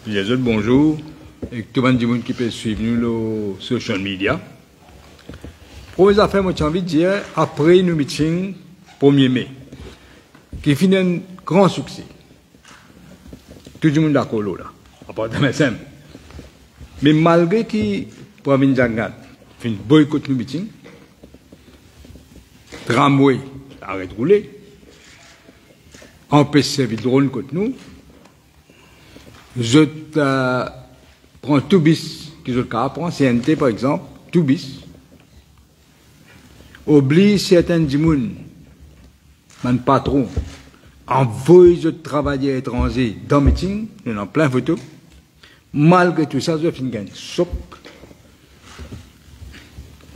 Les autres, bonjour. Et tout le monde qui peut suivre nous sur social media. Première affaire, moi, j'ai envie de dire, après nos meetings 1er mai, qui finit un grand succès. Tout le monde d'accord là. À part de simple. Mais malgré que Pravin Jagat fait boycott nos meetings, tramway arrête de rouler, empêche de servir drone contre nous, je prends tout bis que je prends, CNT par exemple, tout bis, oblige certains gens, mon patron, envoie de travailler étranger dans le meeting, il y en a plein de photos, malgré tout ça, je finis un choc.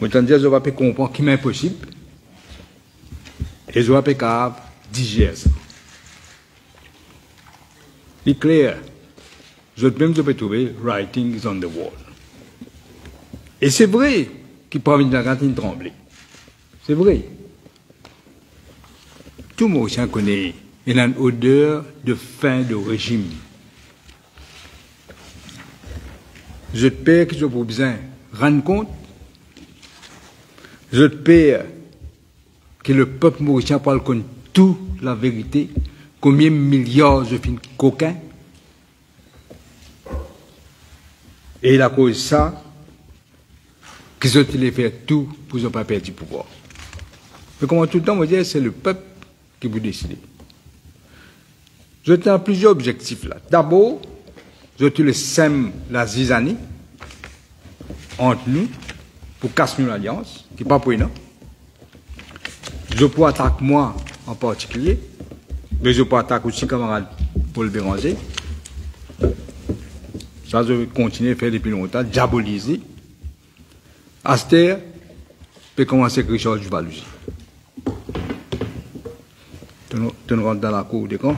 Autant dire, je vais pas comprendre qui est impossible, et je vais pas capable de digérer ça. Il est clair. Je peux trouver writing is on the wall. Et c'est vrai qu'il prend une garantine tremblée. C'est vrai. Tout le monde connaît. Il a une odeur de fin de régime. Je perds que je peux besoin rendre compte. Je perds que le peuple mauricien parle contre toute la vérité. Combien de milliards de films coquins. Et la cause ça, qu'ils ont fait tout pour ne pas perdre du pouvoir. Mais comment tout le temps, on dire, c'est le peuple qui vous décide. Je tiens plusieurs objectifs là. D'abord, je te le sème la zizanie entre nous pour casser une alliance, qui n'est pas pour nous. Je peux attaquer moi en particulier, mais je peux attaquer aussi camarade Paul Béranger. Ça, je vais continuer à faire depuis longtemps, diaboliser. Aster peut commencer avec Richard Duvaluzi. Tu rentres dans la cour des camps.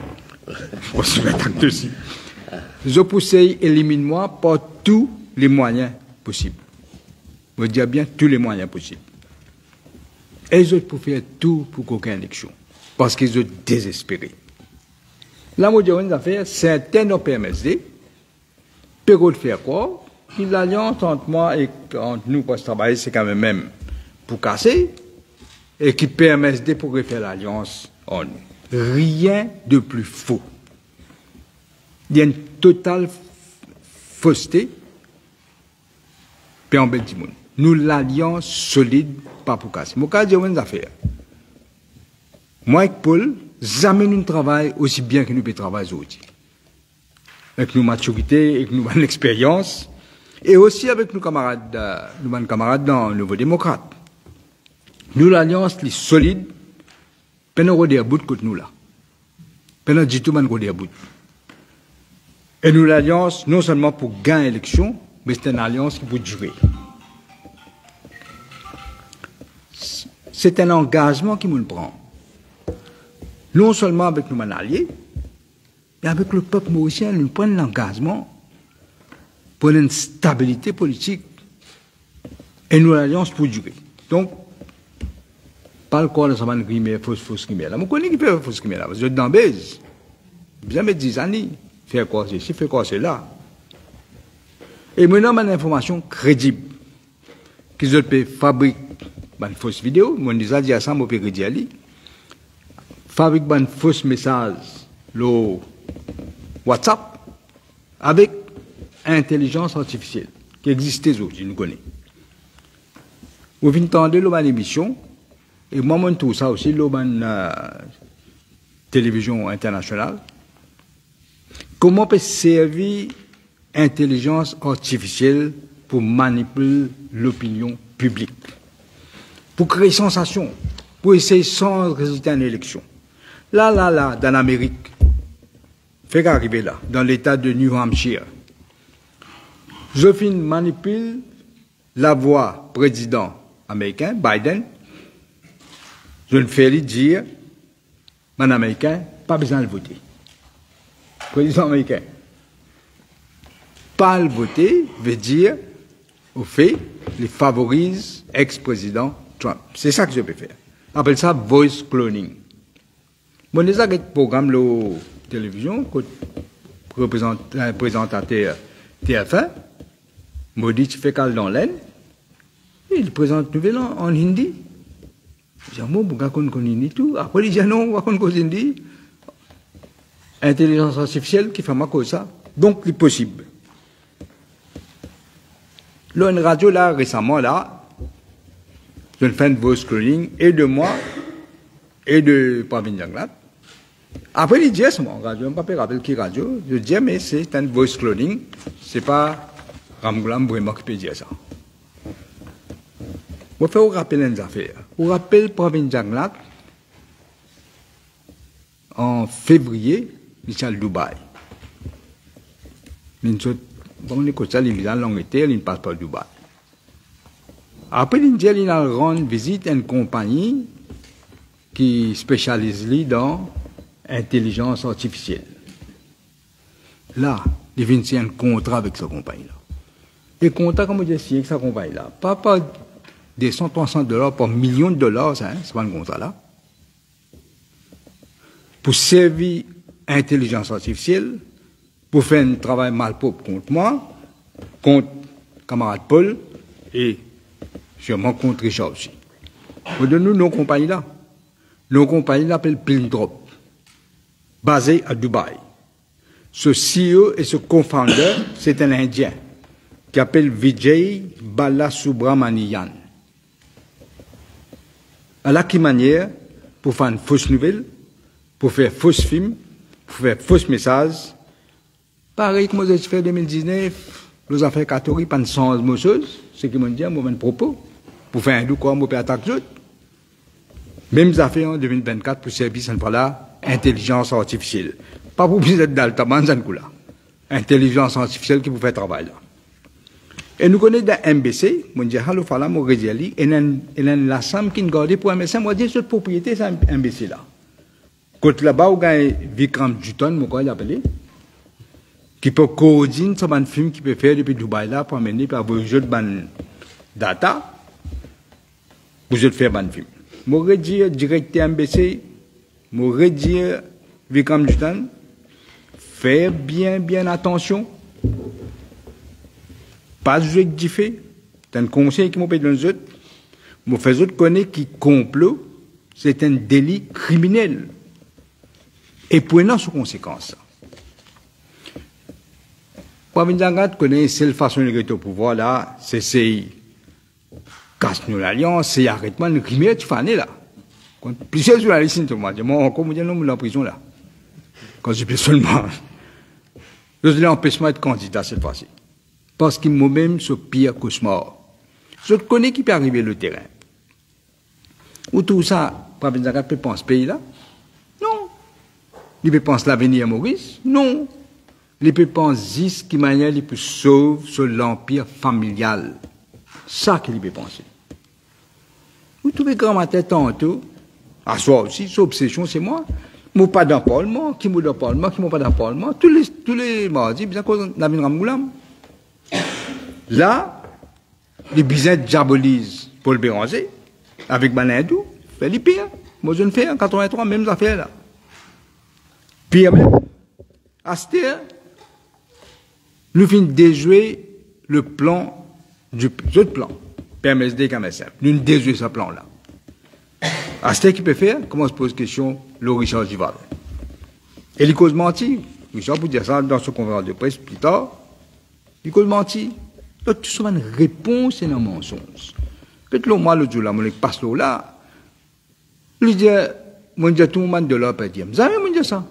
Je pousse élimine-moi par tous les moyens possibles. Je dis bien tous les moyens possibles. Et je peux faire tout pour qu'aucune élection. Parce qu'ils sont désespérés. La moderne affaire, certains ont permis de faire quoi? L'alliance entre moi et entre nous pour travailler, c'est quand même pour casser et qui permet de pour faire l'alliance en nous. Rien de plus faux. Il y a une totale fausseté. Puis en bel monde. Nous l'alliance solide, pas pour casser. Mon cas, j'ai une affaire. Moi et Paul, jamais nous travaillons aussi bien que nous pouvons travailler aujourd'hui. Avec nos maturités, avec nos bonnes expériences, et aussi avec nos camarades dans le Nouveau Démocrate. Nous, l'alliance, est solide, peine on à bout contre nous là. Peine dit tout le monde à bout. Et nous, l'alliance, non seulement pour gagner l'élection, mais c'est une alliance qui peut durer. C'est un engagement qui nous prend. Non seulement avec nos alliés, et avec le peuple mauricien, nous prenons l'engagement pour une stabilité politique et nous l'alliance pour durer. Donc, pas le corps de sa manne grimée, fausse grimée. Là, je connais qui fait fausse grimée là, parce que je suis dans base. Jamais 10 années, faire quoi c'est ici, faire quoi c'est là. Et maintenant, j'ai une information crédible qu'ils peuvent fabriquer une fausse vidéo, moi je disais à ça, je peux dire fabriquer un faux message, le WhatsApp, avec intelligence artificielle, qui existait aujourd'hui, nous connaissons. Vous entendez l'émission, et moi, je tout ça aussi, la télévision internationale. Comment peut servir intelligence artificielle pour manipuler l'opinion publique, pour créer sensation, pour essayer sans résultat en élection. Là, dans l'Amérique, fait qu'arriver là, dans l'État de New Hampshire, je manipule la voix président américain, Biden, je le fais lui dire, mon américain, pas besoin de voter. Président américain. Pas le voter veut dire, au fait, il favorise ex-président Trump. C'est ça que je peux faire. On appelle ça voice cloning. Mon déjà programme la télévision, présentateur TF1, Maudit fait cal dans l'aine, il présente nouvelle en hindi. Je dis, moi, je ne connais pas tout. Après, il dit, non, on ne connaît hindi. Intelligence artificielle qui fait ma cause ça. Donc, c'est possible. Là, une radio, là, récemment, là, je fais un voice scrolling, et de moi, et de Pravin Jaglat. Après, il dit, c'est mon radio, je ne sais pas rappeler qui radio. Je dis, mais c'est un voice scrolling, c'est pas Ramgoulam vraiment qui peut dire ça. Je vais vous rappeler une affaire. Je vous rappelle Pravin Jaglat, en février, il est à Dubaï. Bon, les côtés, il vient en Angleterre, il passe par Dubaï. Après, il a rendu visite à une compagnie qui spécialise dans l'intelligence artificielle. Là, il vient signer un contrat avec cette compagnie-là. Et le contrat, comme je dis, signé avec cette compagnie-là, pas des $100-300 par millions de dollars, hein, c'est pas un contrat-là. Pour servir l'intelligence artificielle, pour faire un travail mal propre contre moi, contre camarade Paul, et sûrement contre Richard aussi. Nous donnons nos compagnies là. Nos compagnies l'appellent Pindrop, basé à Dubaï. Ce CEO et ce co-founder, c'est un Indien qui s'appelle Vijay Balasubramanian. À la qui manière, pour faire une fausse nouvelle, pour faire fausse film, pour faire fausse message. Pareil que moi j'ai fait en 2019, nous avons fait 14 pas de 100 choses, ce qui m'ont dit à mon propos, pour faire un doux quoi, moi, pour attaquer l'autre. Même affaire en 2024 pour servir cette fois-là, intelligence artificielle. Pas pour vous être dans le tabac, ça là. Intelligence artificielle qui vous fait travail là. Et nous connaissons dans MBC, moi je dis, hallo, fala, moi je dis, et la somme qui nous garde pour MBC, moi je dis, cette propriété, c'est MBC là. Quand là-bas, on a Vikram Juton, moi, quoi, il appelle, qui peut coordonner ce ban film qui peut faire depuis Dubaï là, pour amener, par vos jeux de ban data, vous êtes faire ban film. Moi, je dis, directeur MBC, moi, je dis, Vikram Juton, faire bien attention. Pas de jeu qui fait. C'est un conseil qui m'a fait dans les autres. Moi, fais autres connaître qui complot, c'est un délit criminel. Et prenant sous conséquence. Pravin Jaglat connaît la seule façon de rester au pouvoir là, c'est casse-nous l'alliance, c'est arrêtement le criminel, tu fais là. Quand plusieurs journalistes te disent, moi, encore, moi, non, en prison là. Quand je peux seulement. Je dis l'empêchement d'être candidat cette fois-ci. Parce qu'il m'a même ce pire cauchemar. Je connais qui peut arriver le terrain. Ou tout ça, Pravin Jaglat peut penser pays là? Non. Il peut penser l'avenir à Maurice? Non. Il peut penser ce qui manière il peut sauver sur l'empire familial. Ça qu'il peut penser. Vous trouvez grand matin tantôt, à soi aussi, son obsession c'est moi. Moi pas dans le Parlement, qui m'a dans le Parlement, qui m'a pas dans le Parlement, tous les mardis, bien qu'on a mis Ramgoulam. Là, les bisins diabolisent Paul Béranger, avec Banindou, fait les pires. Moi, je ne fais en 83, même affaires là. Pire même. Aster, nous finissons de déjouer le plan du autre plan, PMSD KMSF. Nous déjouer ce plan-là. Aster qui peut faire, comment se pose question, le Richard Gival. Et il cause mentir. Richard peut dire ça dans son conférence de presse plus tard. Il cause mentir. Donc, tout ça, une réponse et un mensonge. Peut-être moi, le jour là, je passe là, je dis, moi, je dis tout le monde de là, peut dire, vous avez dit ça.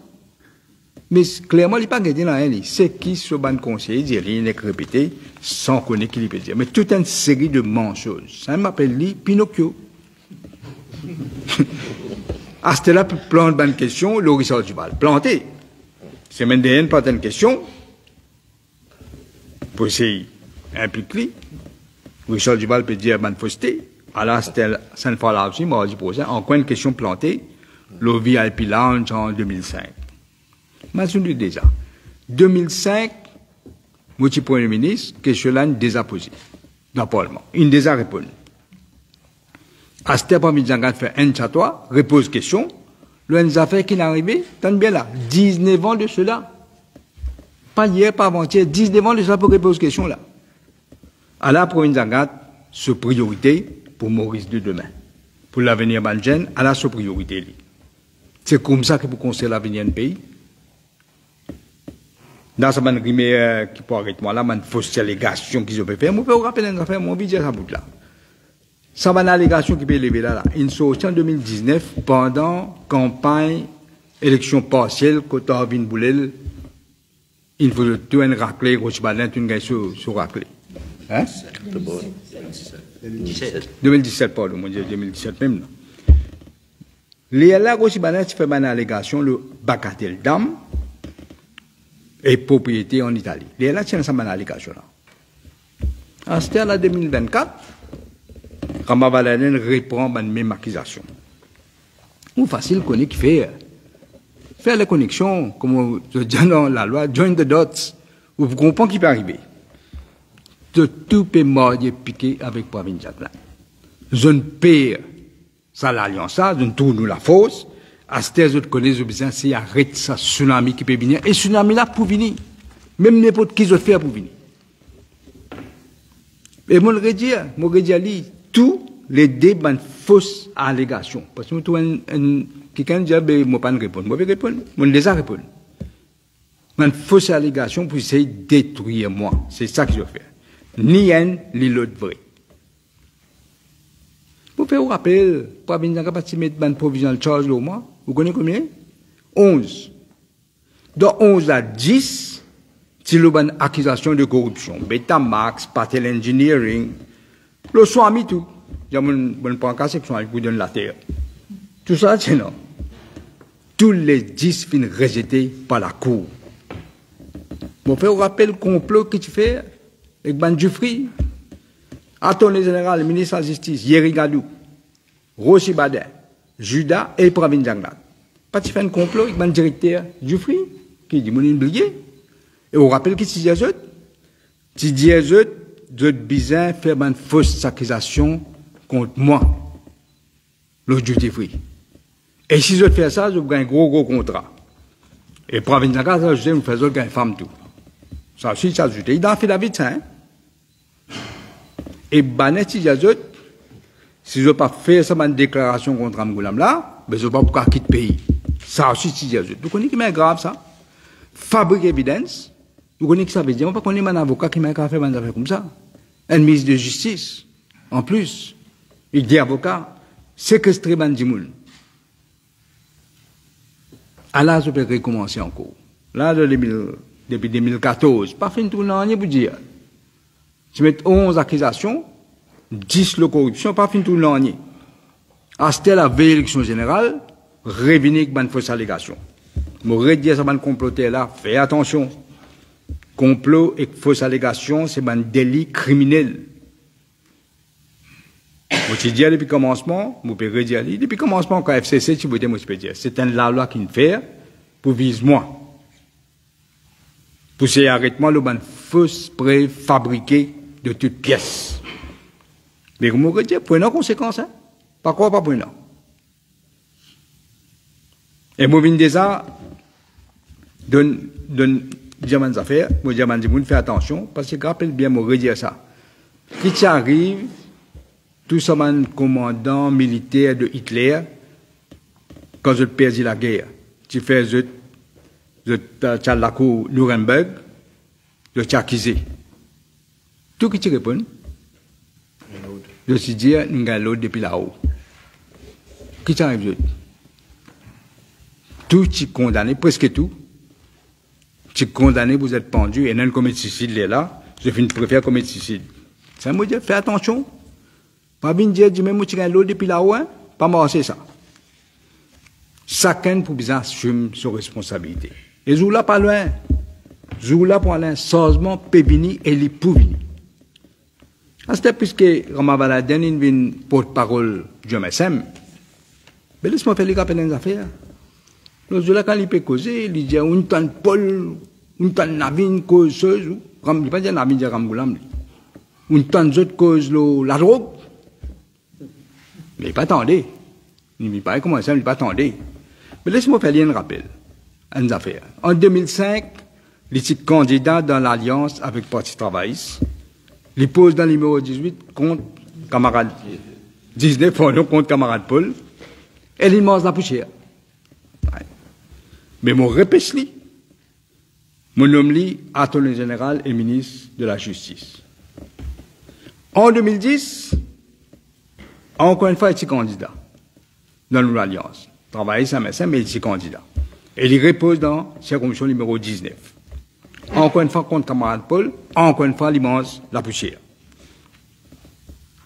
Mais clairement, il n'est pas gagné dans rien. C'est qui ce ban conseiller, il dit, il est répété, sans connaître qui il peut dire. Mais toute une série de mensonges. Ça m'appelle Pinocchio. À ce là, pour planter une question, le Richard Duval. Planter. C'est même derrière pas une question. Pour essayer. Impliqué. Richard Duval peut dire ban fausseté. Alors, c'était ça ne fait là aussi, mardi prochain. Encore une question plantée. Le VIP Lounge en 2005. Mais je dis déjà. 2005, moi, je Premier ministre, question là, il déjà posé. Dans le Parlement. Il déjà répondu. À ce temps, Pravin Jaglat fait un chatois, repose question. Le affaire qui est arrivé, tant bien là, 19 ans de cela. Pas hier, pas avant-hier, 10 devant les gens pour répondre aux questions là. À la province d'Agathe, ce priorité pour Maurice de demain. Pour l'avenir Banjen, à la ce priorité. C'est comme ça que vous construisez l'avenir du pays. Dans ce man qui peut arrêter moi là, man fausse allégation qu'ils ont fait. Moi, je peux vous rappeler une affaire, moi, je vais dire ça bout là. Ça va une allégation qui peut élever là. Une sortie en 2019 pendant campagne, élection partielle, quand Arvin Boulel, il faut tout un raclé, Roche Badin, tout un gars sur raclé. Hein? 2017, pardon, mon Dieu, 2017 même. Là, Roche Badin, tu fais une allégation, le bagatelle d'âme, et propriété en Italie. Là, tu as une allégation là. C'était à la 2024. Ramavalanen reprend la même accusation. Ou facile qu'on qui fait faire les connexions, comme je dis dans la loi, join the dots, vous comprenez qui peut arriver. De tout peut mordre piqué avec Pravin Jaglan. Je ne perds ça l'alliance, je ne tourne la fausse, à ce que je connais, je besoin, c'est arrêter ça tsunami qui peut venir, et tsunami là pour venir. Même n'importe qui je fais pour venir. Et moi, je dis, tous les débats fausses allégations. Parce que quelqu'un dit, je ne vais pas répondre. Je vais répondre. Je vais déjà répondre. Une fausse allégation pour essayer de détruire moi. C'est ça que je fais. Ni un, ni l'autre vrai. Pour faire un rappel, pour avoir mettre une provisional charge au mois, vous connaissez combien? 11. De 11 à 10, c'est une accusation de corruption. Betamax, Patel Engineering, le Swami tout. Il y a un point cassé qui vous donne la terre. Tout ça, c'est non. Tous les 10 finissent rejetés par la cour. Bon, fait un rappel complot que tu fais avec Ban Dufri, Attorney général, ministre de la Justice, Yeri Gadou, Roshi Badin, Judas et Pravin Jaglan. Pas tu fais un complot avec Ban directeur Dufri, qui dit, mon oublié. Et on rappelle que tu dis à eux, tu dis à eux, de bizarre faire une fausse accusation contre moi, le duty free. Et si je fais ça, je gagne un gros contrat. Et Pravin Jaglan, je me fais gagner femme tout. Ça aussi, ça ajoute. Il a fait la vie de ça, hein. Et Banet, si j'ajoute, si je ne veux pas faire ça, une déclaration contre Amgoulam là, ben je ne veux pas pouvoir quitter le pays. Ça aussi, si j'ajoute. Vous connaissez qui est grave ça? Fabrique évidence. Vous connaissez que ça veut dire? On ne peut pas connaître un avocat qui m'a fait des affaires comme ça. Un ministre de justice, en plus. Il dit avocat, séquestrer Bandimoun. À là, je peux recommencer encore. Là, depuis 2014, pas fin de tout l'année, vous dire. Tu mets 11 accusations, 10 de corruption, pas fin de tout l'année. À cette la veille élection générale, revenir avec une fausse allégation. Je redis ça, un comploteur là, fais attention. Complot et fausse allégation, c'est un délit criminel. Je dis depuis le commencement, je peux redire, depuis le commencement, quand FCC, tu peux dire, c'est une loi qui me fait pour viser moi. Pour ces arrêtements, le ban fausse préfabriqué de toutes pièces. Mais vous me dites, prenez en conséquence, hein? Pas quoi, pas prenez. Et moi, déjà, donne diamant des affaires, moi, diamant du monde, fais attention, parce que rappelle bien, moi, redire ça. Qui t'arrive, tout ça, un commandant militaire de Hitler, quand je perdis la guerre, tu fais, tu as la cour Nuremberg, je t'ai accusé. Tout qui te répond, je te dis, nous avons l'autre depuis là-haut. Qui t'arrive? Tout tu condamné, presque tout. Tu es condamné, vous êtes pendu, et non commettre suicide là, je préfère commettre suicide. Ça me dit, fais attention. Pas bien dire, du même, tu as l'autre depuis là-haut, hein? Pas marcher ça. Chacun pour bien assumer ses responsabilités. Et je là pas loin. Je là pour aller sérieusement pévini et les pouvini. C'était puisque Ramavaladen une porte-parole du MSM. Mais laisse-moi faire les rappels des affaires. Je là quand il peut causer, il dit une tonne Paul, une tonne Navine causeuse, il ne pas dire Navine de Ramgoulam. Une tonne d'autres cause la drogue. Mais pas attendez. Il ne pas commencer, il pas attendez. Mais laisse-moi faire un rappel. Une affaire. En 2005, il est candidat dans l'alliance avec le Parti travailliste. Il pose dans le numéro 18 contre camarade 19, pardon, contre camarade Paul. Et il mange la poussière. Ouais. Mais mon repêche-li. Mon homme li, attorney général et ministre de la Justice. En 2010, encore une fois, il est candidat dans l'alliance. Travailliste à médecin, mais il est candidat. Et il repose dans circonscription numéro 19. Encore une fois, contre camarade Paul, encore une fois, il mange la poussière.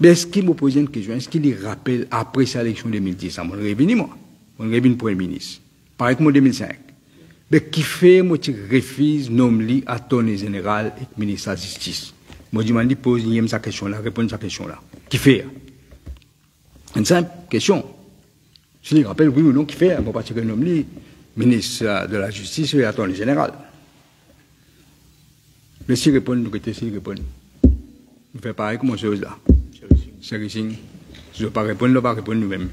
Mais est-ce qu'il me pose une question? Est-ce qu'il rappelle après sa élection 2010? Mon revenu, moi. Mon revenu Premier ministre. Pareil que mon 2005. Mais qui fait, moi, tu refuses, nomme-li, attorney général et ministre de la Justice? Moi, je me pose, il sa question-là, répond à sa question-là. Qui fait? Une simple question. Si il rappelle, oui ou non, qui fait? Bon, parce que nomme-li, ministre de la Justice et attorney général. Mais s'il répond, nous écoutez, s'il répond. Nous faisons pareil comme chose là. C'est rising. Si je ne veux pas répondre, je ne vais pas répondre nous-mêmes.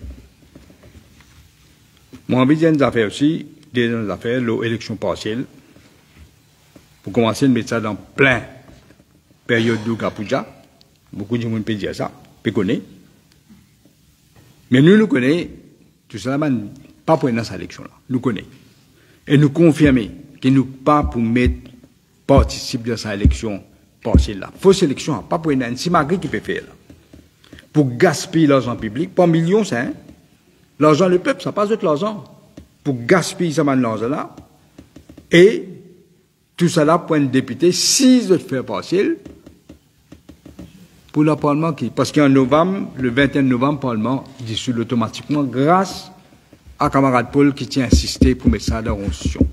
Moi, envie de dire des affaires aussi, des affaires, l'élection partielle. Pour commencer, de mettre ça dans plein période de Kapouja. Beaucoup de gens peuvent dire ça, peuvent connaître. Mais nous connaissons, tout ça, pas pour dans cette élection-là. Nous connaissons. Et nous confirmons que nous pas pour mettre participer dans cette élection partielle-là. Fausse élection, pas pour une simagri qui peut faire là. Pour gaspiller l'argent public, pas millions, c'est hein. L'argent du peuple, ça passe de l'argent. Pour gaspiller ça l'argent-là. Et tout ça là pour un député, 6 autres faire partiel pour le Parlement qui. Parce qu'en novembre, le 21 novembre, le Parlement dissout automatiquement grâce à camarade Paul qui tient à insister pour mettre ça dans la Constitution.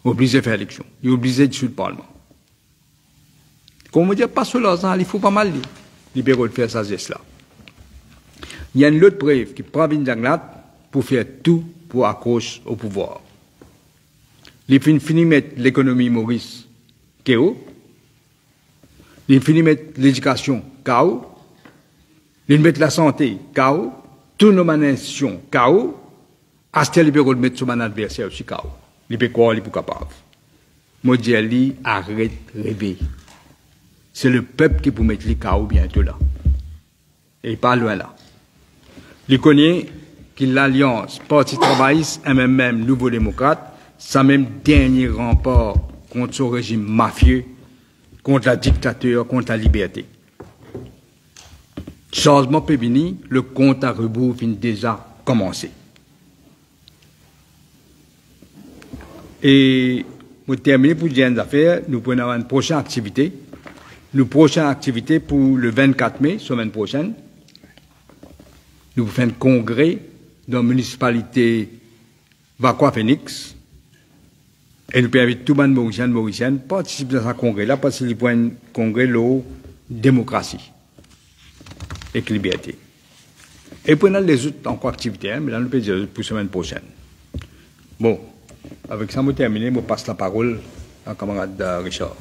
Obligé de faire l'élection. Il est obligé de dissoudre le Parlement. Comme on dit, pas sur l'argent, il faut pas mal libérer de faire ça geste-là. Il y a une autre preuve qui prend Vinjanglat pour faire tout pour accrocher au pouvoir. Il finit mettre l'économie Maurice KO. Il finit mettre l'éducation KO. Il met la santé KO. Toutes nos nations KO. Astel libéral de mettre son adversaire aussi KO. Il peut croire, il peut capable. Moi, je dis, arrête de rêver. C'est le peuple qui peut mettre les KO bientôt là. Et pas loin là. Il connaît que l'alliance Parti travailliste et même Nouveau démocrate, c'est même dernier rempart contre ce régime mafieux, contre la dictature, contre la liberté. Changement pévini, le compte à rebours vient déjà commencer. Et pour terminer pour dire des affaires, nous prenons une prochaine activité. Une prochaine activité pour le 24 mai, semaine prochaine. Nous faisons un congrès dans la municipalité Vacois Phoenix. Et nous invitons tout le monde mauricien à participer à ce congrès-là parce qu'il y a un congrès de démocratie et de liberté. Et puis, les autres encore activités, hein, mais là, nous pouvons dire pour la semaine prochaine. Bon, avec ça, je termine, je passe la parole à camarade Richard.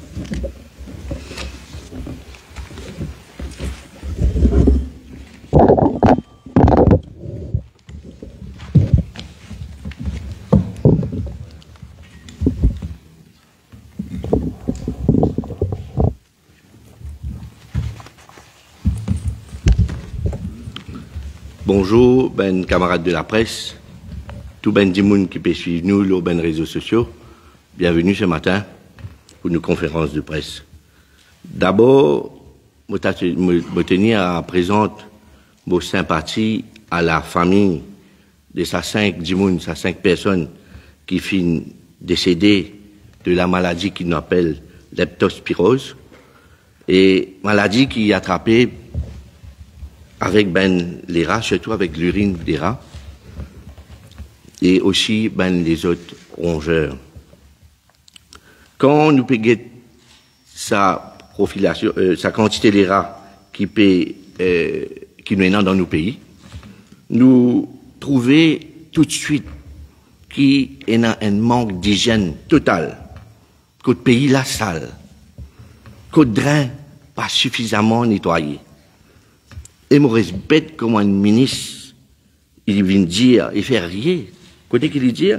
Bonjour, ben camarades de la presse, tout ben dimoun qui peut suivre nous sur ben réseaux sociaux. Bienvenue ce matin pour une conférence de presse. D'abord, je tenir à présenter vos sympathies à la famille de ces 5 dimoun, ces 5 personnes qui finissent décédées de la maladie qu'on appelle leptospirose, et maladie qui est attrapée avec ben les rats, surtout avec l'urine des rats, et aussi ben les autres rongeurs. Quand nous payons sa profilation, sa quantité de rats qui nous est dans nos pays, nous trouvons tout de suite qu'il y a un manque d'hygiène total, que le pays la sale, que le drain pas suffisamment nettoyé. Et me respecte comme un ministre, il vient dire, il fait rien. Côté qu'il dit,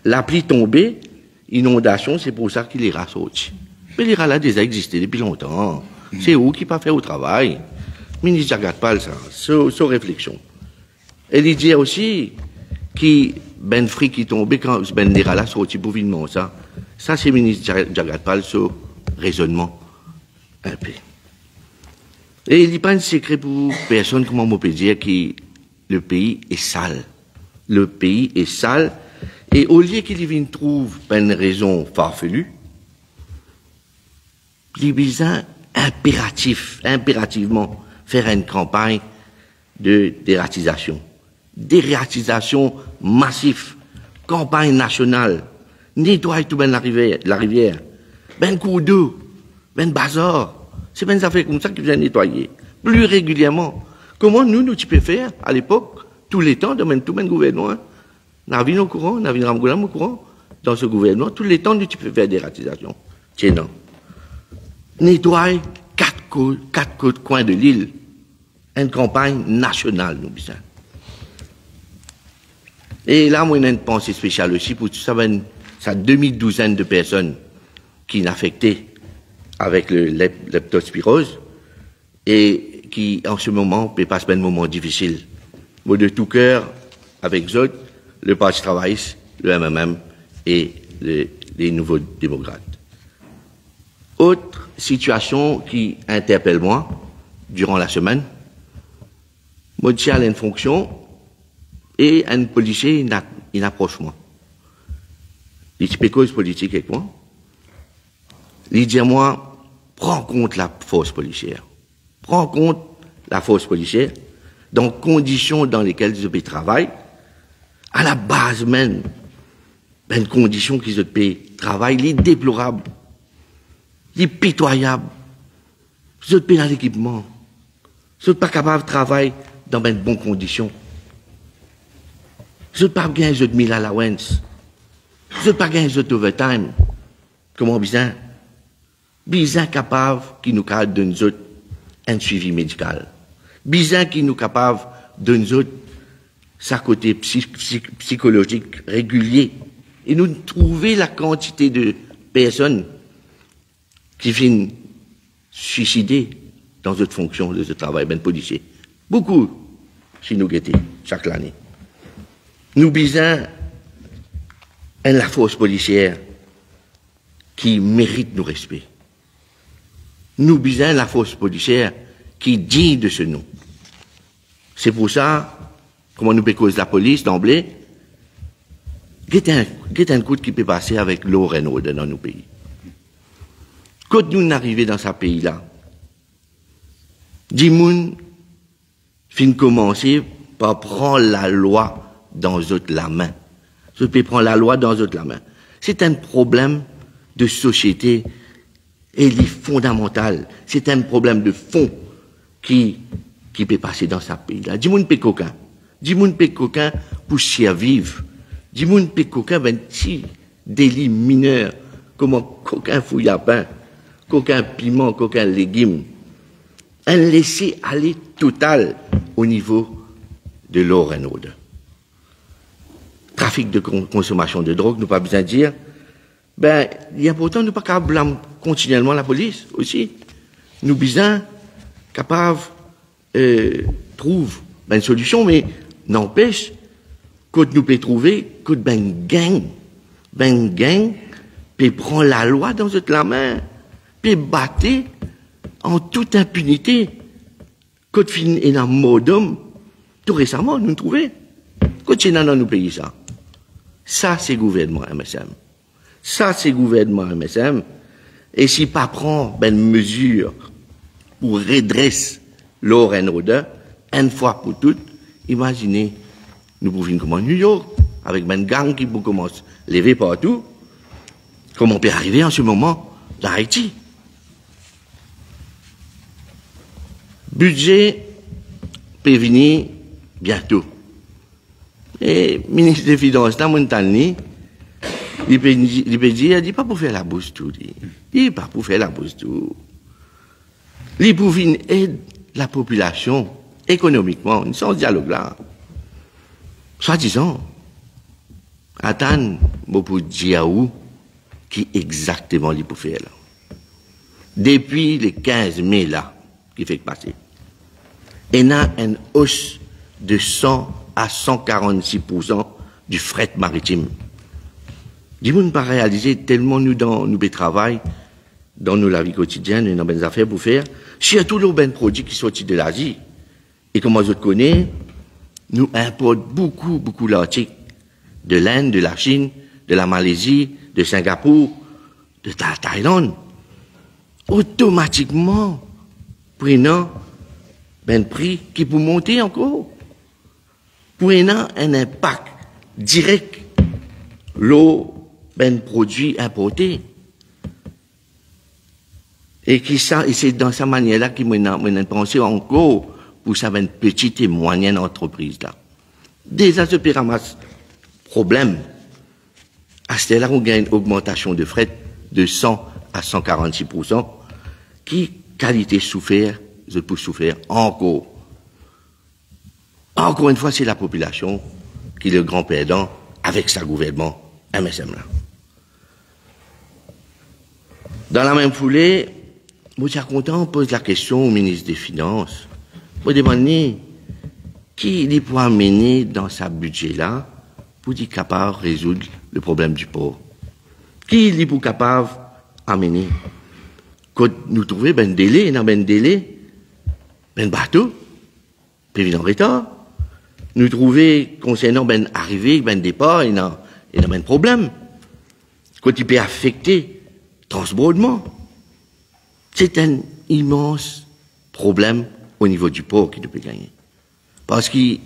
la pluie tombée, inondation, c'est pour ça qu'il les rats sortis. Mais les rats là déjà existé depuis longtemps. C'est où qui pas fait au travail. Le ministre ne regarde pas ça, sans réflexion. Et il dit aussi qui ben fric qui tombait quand ben les rats là sortis pour vinement ça. Ça c'est le ministre ne regarde pas ce raisonnement un peu. Et il n'y a pas un secret pour personne, comment on peut dire, que le pays est sale. Le pays est sale. Et au lieu qu'il y trouve une raison farfelue, il est impérativement faire une campagne de dératisation. Dératisation massive, campagne nationale, nettoyer tout ben la rivière, ben cours d'eau, ben bazar. C'est ben ça fait comme ça qu'il vient nettoyer. Plus régulièrement. Comment nous tu peux faire, à l'époque, tous les temps, de tout le gouvernement, nous avions au courant, nous avions Ramgoulam au courant, dans ce gouvernement, tous les temps, tu peux faire des ratisations. Tiens, non. Nettoyer quatre coins de l'île. Une campagne nationale, nous disons. Et là, moi, j'ai une pensée spéciale aussi pour tout ça, ça demi-douzaine de personnes qui sont affectées avec le leptospirose et qui, en ce moment, passent un moment difficile. Moi, de tout cœur, avec eux, le Parti travailliste, le MMM et les nouveaux démocrates. Autre situation qui interpelle moi, durant la semaine, moi, je suis à une fonction et un policier, il approche moi. Il se cause politique avec moi. Il dit à moi, prends compte la force policière. Prends compte la force policière dans les conditions dans lesquelles ils travaillent, à la base même, ben, conditions qu'ils travaillent, il est déplorable, il est pitoyable. Ils sont dans l'équipement. Ils sont pas capables de travailler dans de bonnes conditions. Ils sont pas gagner de 1000 allowance. Ils sont pas gagner de overtime. Comment bizarre? Bizarre capable qui nous cadre de nous autres un suivi médical. Bizarre qui nous capable de nous autres sa côté psychologique régulier. Et nous trouver la quantité de personnes qui viennent suicider dans cette fonction de ce travail, ben policier. Beaucoup, si nous guettons, chaque année. Nous bisons la force policière qui mérite nos respects. Nous bisons la force policière qui dit de ce nom. C'est pour ça, comment nous peut causer la police d'emblée, guette un coup qui peut passer avec l'eau Renault dans nos pays. Quand nous arrivons dans ce pays-là, Dimoun fin commencer par prendre la loi dans la main. Je peux prendre la loi dans la main. C'est un problème de société et il est fondamental. C'est un problème de fond qui peut passer dans ce pays-là. Dimoun peut coquin. Dimoun peut coquin pour survivre. Dimoun peut coquin un petit délit mineur, comme coquin fouillapin, coquin piment, coquin légumes. Un laisser-aller total au niveau de l'eau Renault. Trafic de consommation de drogue, nous pas besoin de dire. Ben, il y a pourtant, nous pas capable blâmer continuellement la police aussi. Nous besoin capables trouve une solution, mais n'empêche que nous peut trouver que ben gang peut prendre la loi dans la main, peut battre en toute impunité. Quand fin est dans modum, tout récemment, nous trouvons. Quand c'est dans nos pays, ça. Ça, c'est gouvernement MSM. Ça, c'est gouvernement MSM. Et si pas prend ben mesure pour redresser l'eau Renault, une fois pour toutes, imaginez, nous pouvons comme à New York, avec ben gang qui commence à lever partout, comment on peut arriver en ce moment dans Haïti. Budget peut venir bientôt. Et le ministre des Finances, dans Montagny, il peut dire, il dit pas pour faire la bourse tout. Il dit pas pour faire la bourse tout. Il pour venir aider la population économiquement, sans dialogue là. Soit disant, attends, pour dire où, qui exactement il pour faire là. Depuis le 15 mai là, qui fait passer, il y a une hausse de 100 à 146% du fret maritime. Du monde pas réaliser tellement nous dans nous travail dans nos la vie quotidienne et dans les affaires pour faire, surtout les ben produits qui sortent de l'Asie. Et comme vous connaissez, nous importons beaucoup d'articles de l'Inde, de la Chine, de la Malaisie, de Singapour, de la Thaïlande. Automatiquement, prenant ben prix qui peut monter encore. Prenant un impact direct l'eau ben produit importé. Et c'est dans sa manière-là qu'il m'a pensé encore pour ça une petite et moyenne entreprise là. Déjà ce pyramide problème, à ce là on gagne une augmentation de fret de 100 à 146%, qui qualité souffert, je peux souffrir encore. Encore une fois, c'est la population qui est le grand perdant avec sa gouvernement MSM là. Dans la même foulée, moi, je suis content, on pose la question au ministre des Finances. On demande qui il peut amener dans sa budget-là pour être capable de résoudre le problème du pauvre. Qui il est capable d'amener. Quand nous trouvons un délai, un bateau, puis il en retard. Nous trouvons, concernant ben arrivée, ben départ, il y a un problème. Quand il peut affecter transbordement. C'est un immense problème au niveau du port qui peut gagner. Parce que,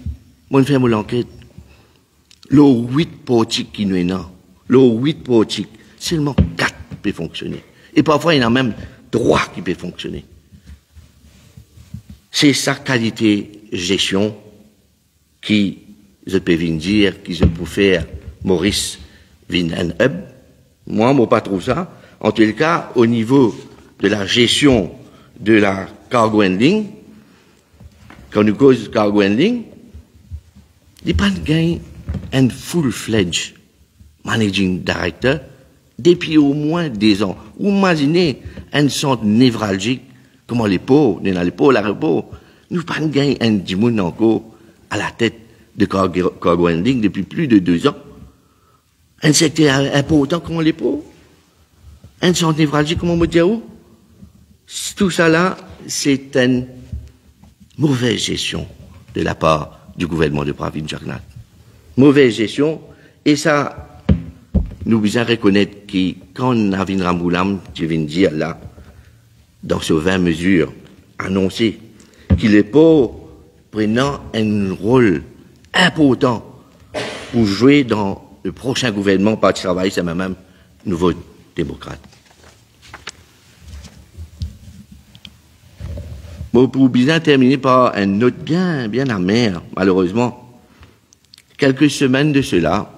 moi, je fais mon enquête, l'eau 8 portiques qui nous est là, l'eau 8 portiques, seulement 4 peut fonctionner. Et parfois, il y en a même 3 qui peuvent fonctionner. C'est sa qualité gestion qui, je peux venir dire, qui je peux faire Maurice Vinen Hub. Moi, je pas trouvé ça. En tout cas, au niveau de la gestion de la cargo handling, quand nous cause cargo handling, il n'y a pas de gain un full-fledged managing director depuis au moins 10 ans. Vous imaginez un centre névralgique, comment les pauvres, l'aéroport, nous pas de gain un dimoun encore à la tête de cargo handling depuis plus de 2 ans. Un secteur important comme les pauvres. Un centre névralgique comme on me dit où? Tout ça là, c'est une mauvaise gestion de la part du gouvernement de Pravin Jagnat. Mauvaise gestion, et ça, nous devons reconnaître que quand Navin Ramgoolam, je viens de dire là, dans ces 20 mesures annoncées, qu'il est pas prenant un rôle important pour jouer dans le prochain gouvernement Parti travail, c'est même nouveau démocrate. Bon, pour bien terminer par une note bien amère, malheureusement. Quelques semaines de cela,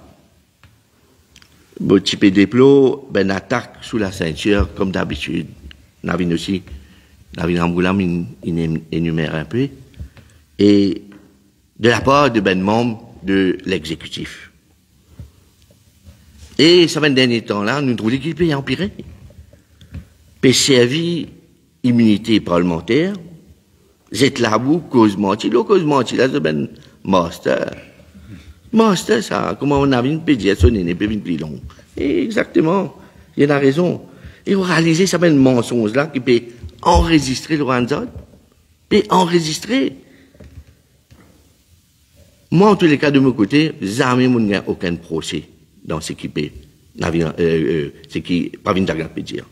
Botipe Déplo, ben attaque sous la ceinture, comme d'habitude. Navin aussi, Navin Ramgoolam, il énumère un peu. Et de la part de ben membres de l'exécutif. Et ça fait un dernier temps-là, nous trouvons qu'il peut empirer. Peut servir immunité parlementaire, c'est là où cause menti, là, c'est ben master. Master, ça, comment on a une pédiatre, on n'est pas une plus long. Exactement, il y a raison. Et on réalise ça ben mensonge-là qui peut enregistrer le Rwanzot, peut enregistrer. Moi, en tous les cas, de mon côté, jamais il n'y a aucun procès dans ce qui peut, ce qui Pravin Jagnat peut dire.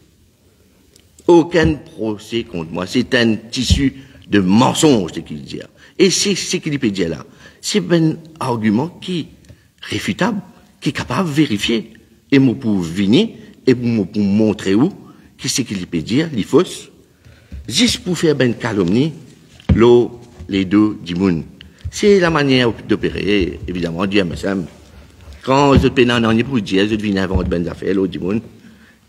Aucun procès contre moi. C'est un tissu de mensonges, ce qu'il dit. Et c'est ce qu'il peut dire là. C'est un argument qui est réfutable, qui est capable de vérifier. Et moi, pour venir, et pour montrer où, qu'est-ce qu'il peut dire, les fausses. Juste pour faire une calomnie, les deux du monde. C'est la manière d'opérer, évidemment, du MSM. Quand je peux n'en ai pour dire, je devine inventer ben affaires, l'autre du monde.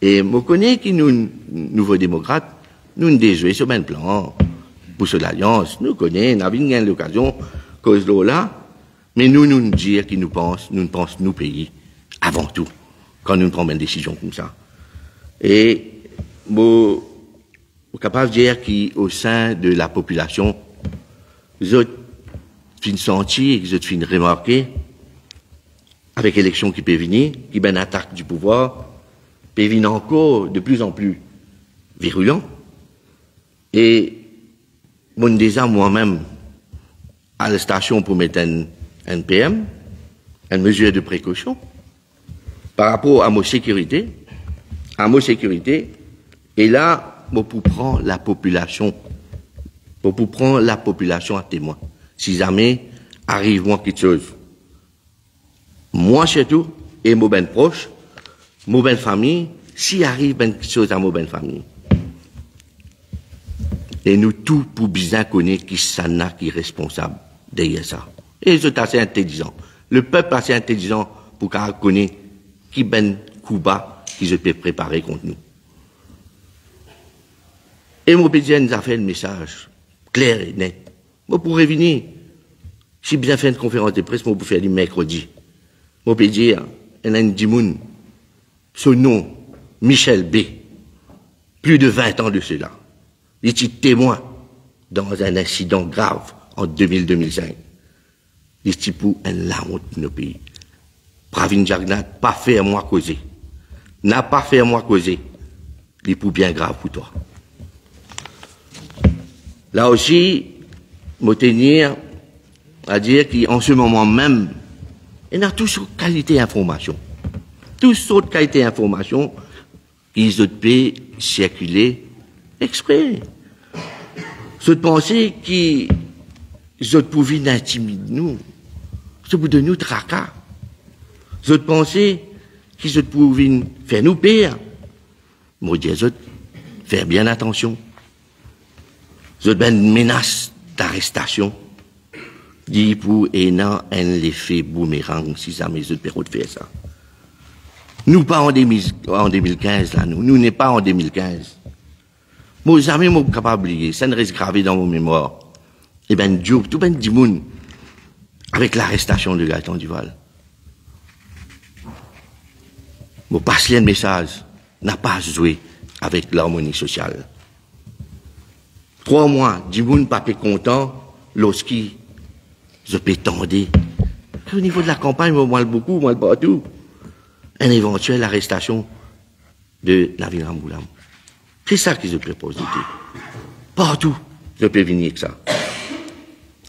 Et je connais que nous, nouveaux démocrates, nous déjouons sur un plan pour cette alliance. Nous connaissons, nous avons eu l'occasion, cause de là, mais nous dire qu'ils nous pensent, nous pays, avant tout, quand nous prenons une décision comme ça. Et, je suis capable de dire qu'au sein de la population, vous êtes fin senti et vous êtes fin remarqué, avec l'élection qui peut venir, qui est une attaque du pouvoir, peut venir encore de plus en plus virulent. Et, mon déjà moi-même, à la station pour mettre un NPM, une mesure de précaution, par rapport à ma sécurité, et là, pour prendre la population, à témoin. Si jamais arrive moi quelque chose, moi surtout, et mon ben proche, mon ben famille, si arrive quelque chose à mon ben famille, et nous tous pour bien connaître qui s'en qui est responsable derrière ça. Et c'est assez intelligent. Le peuple assez intelligent pour qu'on connaisse qui ben coup bas qui se peut préparer contre nous. Et mon pédiatre nous a fait un message clair et net. Moi, pour revenir, si bien fait une conférence de presse, moi, pour faire du mercredi. Moi, peux dire, il y a un dimoun, son nom, Michel B. Plus de 20 ans de cela. Il était témoin dans un incident grave en 2000-2005. Il était pour la honte de nos pays. Pravin Jagnat, pas fait à moi causer. N'a pas fait à moi causer. Il est pour bien grave pour toi. Là aussi, me tenir à dire qu'en ce moment même, il y a toujours qualité d'information. Toutes sortes de qualité d'information qui peuvent circuler exprès. Je pensais qu'ils pouvaient intimider nous. Je pour de nous tracas. Je pensais qu'ils pouvaient faire nous pire. Moi, je dis, faire bien attention. Je ben une menace d'arrestation. Dit pour un effet boomerang si jamais je peux faire ça. Nous pas en 2015 là, nous n'est pas en 2015. Moi jamais moi capable oublier, ça ne reste gravé dans mon mémoire. Et ben Dieu, tout ben dimoun avec l'arrestation de Gaëtan Duval. Moi passe un message, n'a pas joué avec l'harmonie sociale. 3 mois, dimoun pas content lorsqu'il je peux tendre. Au niveau de la campagne, moi beaucoup, moi partout. Une éventuelle arrestation de Navin Ramgoolam. C'est ça que je propose. Partout, je peux venir avec ça.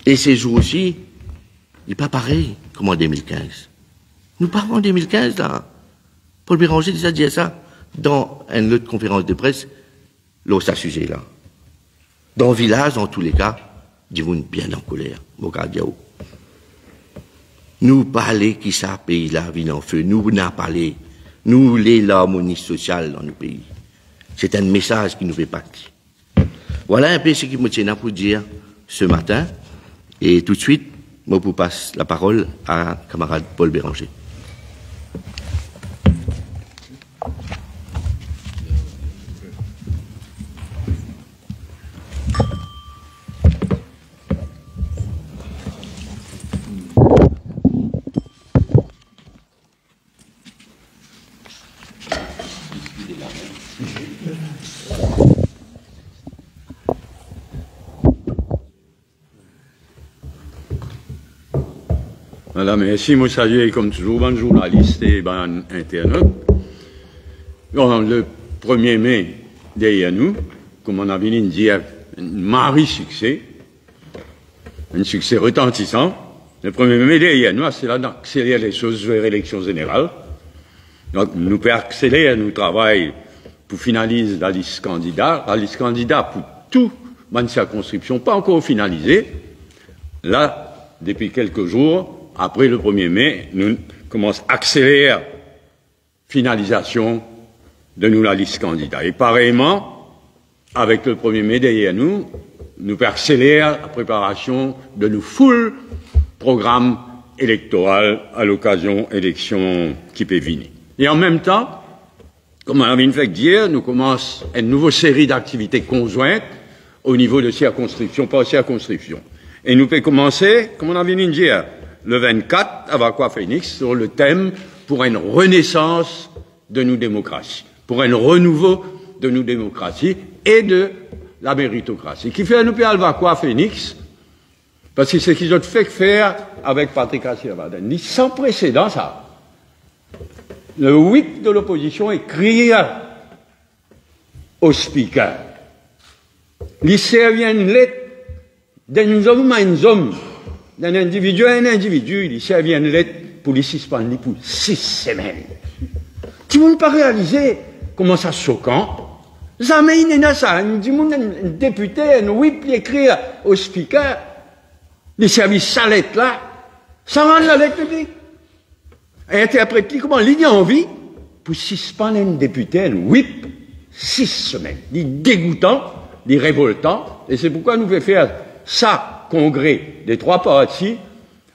Et ces jours-ci, il n'est pas pareil comme en 2015. Nous parlons en 2015, là. Paul Béranger déjà dit ça dans une autre conférence de presse, là, ça sujet là. Dans le village, en tous les cas, dis-vous bien en colère, Mokardiao. Nous parler qui ça pays là vient en feu. Nous n'a parlé. Nous l'harmonie sociale dans nos pays. C'est un message qui nous fait partie. Voilà un peu ce qui me tient à vous dire ce matin. Et tout de suite, moi vous passe la parole à camarade Paul Béranger. Madame, merci, moi saluer comme toujours, bon journaliste et bon internaute. Bon, le 1er mai, derrière nous, comme on a venu de dire, un mari succès, un succès retentissant. Le 1er mai, derrière nous, c'est là d'accélérer les choses vers l'élection générale. Donc, nous pouvons accélérer nos travail pour finaliser la liste candidat. La liste candidat pour tout, bonne circonscription, pas encore finalisée. Là, depuis quelques jours, après le 1er mai, nous commençons à accélérer la finalisation de nous la liste candidat. Et pareillement, avec le 1er mai derrière nous, nous pouvons accélérer la préparation de nos full programmes électoraux à l'occasion élections qui peuvent venir. Et en même temps, comme on a venu de dire, nous commençons une nouvelle série d'activités conjointes au niveau de circonscription par circonscription. Et nous pouvons commencer, comme on a venu de dire, le 24 à Vaqua Phoenix sur le thème pour une renaissance de nos démocraties. pour un renouveau de nos démocraties et de la méritocratie. Qui fait nous va quoi, Phoenix? Parce que c'est ce qu'ils ont fait faire avec Patrick Assiravaden. Ni sans précédent, ça. Le whip de l'opposition écrit au speaker. Il servait une lettre d'un homme à un homme, d'un individu à un individu. Il servait une lettre pour les suspendre pour 6 semaines. Tu ne peux pas réaliser comment ça choquant. Jamais il n'y a ça. Un député, un whip, il écrit au speaker. Les services sa lettre là, ça rend la lettre publique. Et interprète comment il a envie pour suspendre un député, un whip, 6 semaines. Il est dégoûtant, il est révoltant, et c'est pourquoi nous faisons faire ça, congrès des 3 partis,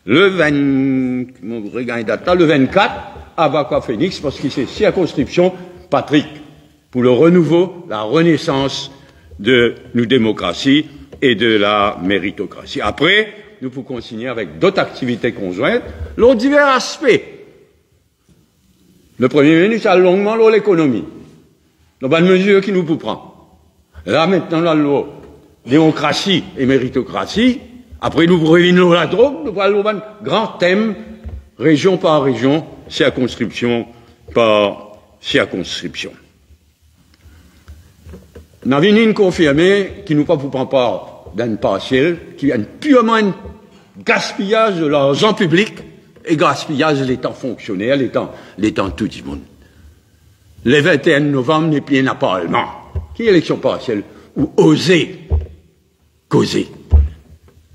le 24, à Vakwa Phoenix, parce que c'est circonscription Patrick, pour le renouveau, la renaissance de nos démocraties et de la méritocratie. Après, nous pouvons continuer avec d'autres activités conjointes, l'autre divers aspects. Le Premier ministre a longuement l'économie. Donc, une mesure qui nous peut prendre. Là, maintenant, la loi démocratie et méritocratie. Après, nous revenons la drogue. Nous allons un grand thème, région par région, circonscription par circonscription. Nous avons confirmé qui nous pas pour prendre part d'un partiel, qui est purement un gaspillage de l'argent public et gaspillage de l'état fonctionnaire, l'état tout du monde. Le 21 novembre n'est plus un parlement. Qui est élection partielle? Ou oser causer.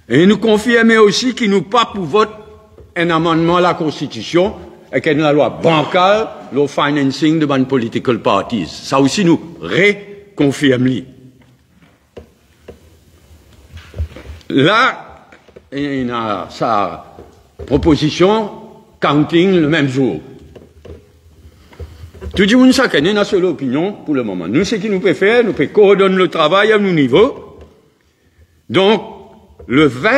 Et nous confirmons aussi qu'il nous pas pour vote un amendement à la Constitution et qu'il y a une loi bancale, le financing de bonnes political parties. Ça aussi nous réconfirmons. Là, il y a sa proposition counting le même jour. Tout le monde chacun a seule opinion pour le moment. Nous, ce qui nous peut faire, nous peut coordonner le travail à nos niveaux. Donc, le 20,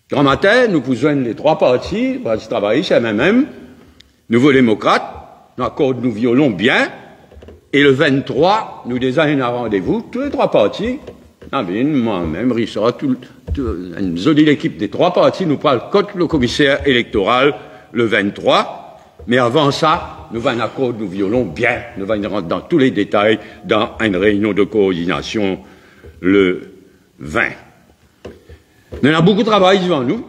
grand matin, nous pouvons joindre les 3 partis, pour travailler chez MMM, Nouveau démocrate, nous accordons nous violons bien, et le 23, nous déjà un rendez-vous, tous les 3 partis, Navin, moi-même, Richard, une jolie équipe des 3 partis, nous parlons contre le commissaire électoral le 23, mais avant ça, nous allons accorder nous violons bien, nous allons rentrer dans tous les détails dans une réunion de coordination le 20. Nous avons beaucoup de travail devant nous,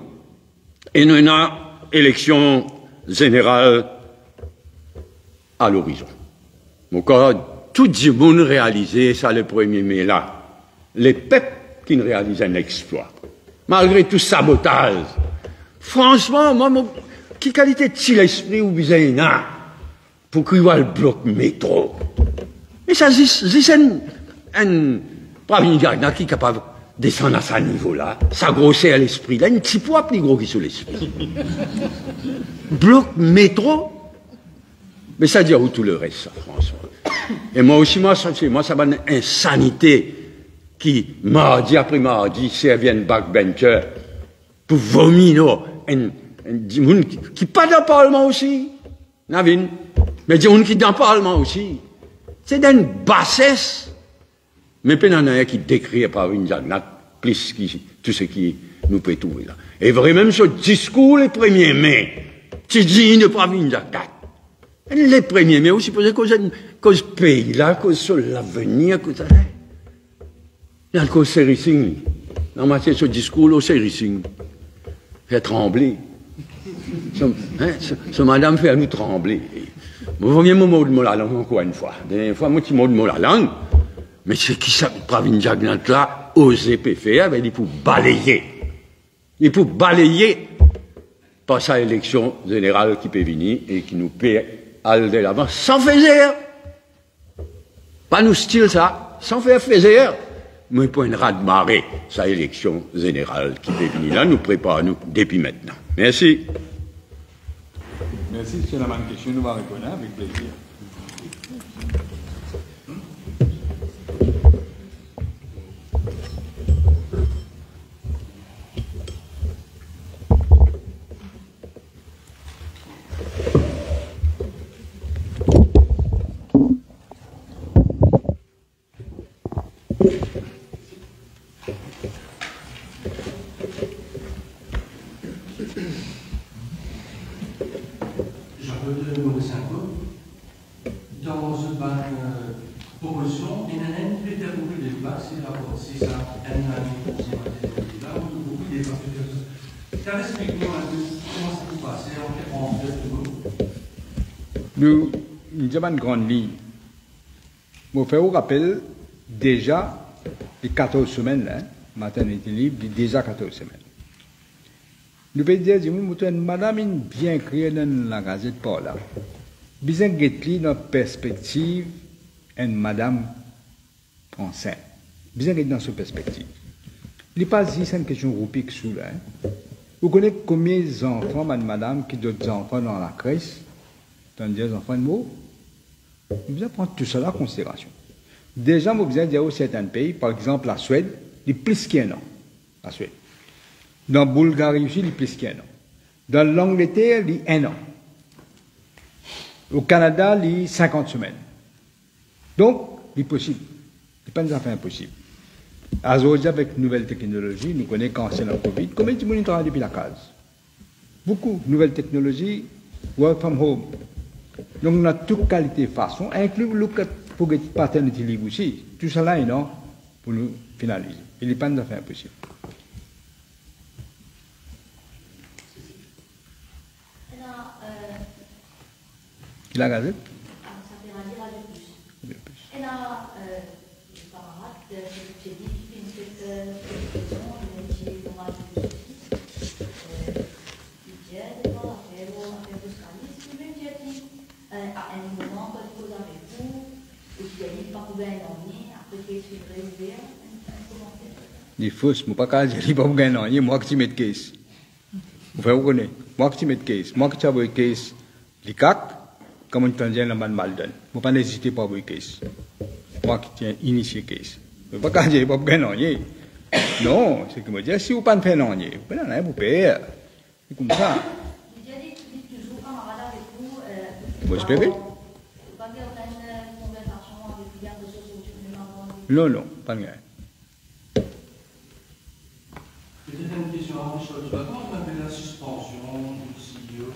et nous avons élection générale à l'horizon. Donc, tout le monde réalisé ça le 1er mai là. Les peuples qui ne réalisent un exploit. Malgré tout sabotage. Franchement, moi, quelle qualité de l'esprit ou besoin pour qu'il y ait le bloc métro. Mais ça, c'est un Pravin Gagna qui est capable de descendre à ce niveau-là, ça grossit à l'esprit. Là, un petit poids plus gros qui sur l'esprit. Bloc métro. Mais ça dit où tout le reste, ça, François. Et moi aussi, moi, ça m'a une insanité qui, mardi après mardi, servait un backbencher pour vomir, un monde qui pas dans le Parlement aussi, Navin, mais des gens qui dans le Parlement aussi. C'est d'une bassesse. Mais il qui décrit par une jagnat, plus qui, tout ce qui nous peut trouver là. Et vraiment, ce discours, les 1er mai, tu dis, ne pas une jagnat. Les 1er mai aussi, parce que cause pays là, cause sur l'avenir, cause ça. Il y a le cause Sérissing. En matière de ce discours, le Sérissing. Fait trembler. Ce madame fait à nous trembler. Vous voyez mon mot de la langue encore une fois. La dernière fois, moi, petit mot de la langue. Mais c'est qui ça, Pravin Jagnat là, osé faire, il faut balayer. Il faut balayer par sa élection générale qui peut venir et qui nous peut aller de l'avant sans faire. Pas nous style ça, sans faire mais pour une rade-marée, sa élection générale qui peut venir là, nous prépare nous depuis maintenant. Merci. Merci, c'est la même question, nous allons répondre avec plaisir. Nous avons une grande ligne. Je vous rappelle déjà les 14 semaines, là, maternité libre, déjà 14 semaines. Nous pouvons dire, madame bien créée dans la gazette par là. Bien guetteli dans la perspective une madame enceinte. Bien guetteli dans cette perspective. Il n'est pas dit c'est une question roupique sous là. Vous connaissez combien d'enfants, madame, qui d'autres enfants dans la crèche, dans des enfants de mots? Vous devez prendre tout cela en considération. Déjà, vous devez dire aux certains pays, par exemple la Suède, il y a plus qu'un an. La Suède. Dans la Bulgarie aussi, il y a plus qu'un an. Dans l'Angleterre, il y a un an. Au Canada, il y a 50 semaines. Donc, il est possible. Ce n'est pas une affaire impossible. Aujourd'hui, avec de nouvelles technologies, nous connaissons quand c'est le Covid, combien de monde travaille depuis la case? Beaucoup. Nouvelles technologies, work from home. Donc, on a toute qualité de façon, inclus le pour être paternité libre aussi. Tout cela est non pour nous finaliser. Il n'est pas une affaire impossible. Qui l'a gazette? Et là, je camarade, j'ai dit qu'il fait cette question, j'ai dit dans la justice, il dit, devant l'affaire de Scalis, il m'a dit, à un moment, quand il pose avec vous, et qu'il a dit qu'il ne pouvait pas gagner, après qu'il se réouvert, un commentaire. Il faut, je ne peux pas dire qu'il ne peut pas gagner, moi qui mets de case. Vous pouvez vous connaître, moi qui mets de case, moi qui ai case, les CAC, comme on tient la main mal donne. Vous ne pas n'hésiter pas à avoir case. Moi qui tiens initié case. Je ne peux pas dire qu'il ne peut pas gagner. Non, c'est que me dire, si vous ne pouvez pas faire gagner, vous pouvez rien vous payer. C'est comme ça. Il a dit toujours camarade avec vous. Vous espérez? Pas qu'il y a une conversation avec les gardes sociaux. Non, non, pas de rien. Peut-être une question à Michel. Comment on appelle la suspension du CEO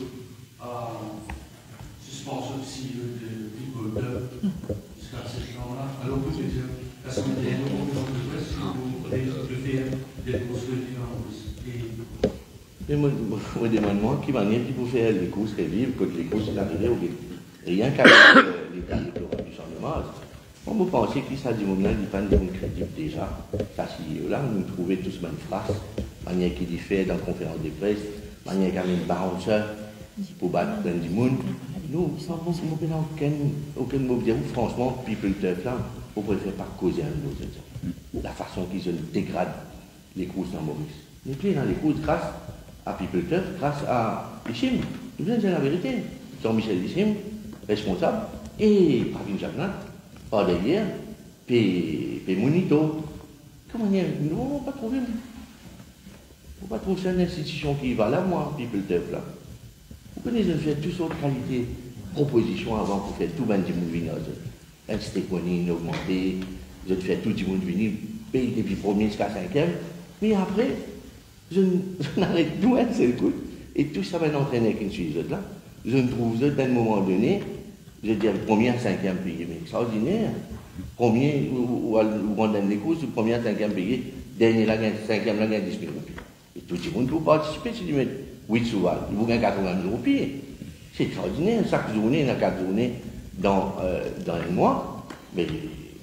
suspension du CEO de People jusqu'à ce temps-là? Alors, vous pouvez dire, la semaine dernière, on peut si vous voulez faire des courses de mais moi, demande-moi qui manière qui peut faire les courses revivre quand les courses sont arrivées ou rien qu'avec l'état déplorable du changement. On peut penser qu'il s'agit du moment il pas de crédible déjà. Ça, si là, nous trouvons tous une phrase, manière qui dit fait dans la conférence de presse, manière qui a une bouncer pour battre plein du monde. Nous, sans aucun mot dire, franchement, people tough là, on préfère pas causer un autre. La façon qu'ils dégradent les courses dans Maurice. Nous sommes dans les courses grâce à People Tough, grâce à Ishim. Nous venons dire la vérité. Jean-Michel Ishim, responsable, et Pravin Jacquelin, par derrière, puis Monito. Comment dire? Nous, on ne va pas trouver. On ne va pas trouver une institution qui va là, moi, People Tough là. Vous connaissez, je fais toutes sortes de qualités, propositions avant pour faire tout le monde venir. Un stéphonine augmenté, je fais tout le monde venir, payer depuis premier jusqu'à 5e. Mais après, je n'arrête d'où un seul coup, et tout ça va m'entraîner avec une suite là. Je ne trouve à un moment donné, je dis, premier à 5e payé, mais extraordinaire. Premier, ou on donne les courses, premier à 5e payé, dernier là, 5e là, 10 000 roupies. Et tout le monde peut participer, si tu mets 8 sous val, il vous gagne 80 000 roupies. C'est extraordinaire, chaque journée, il y a 4 journées dans un mois, mais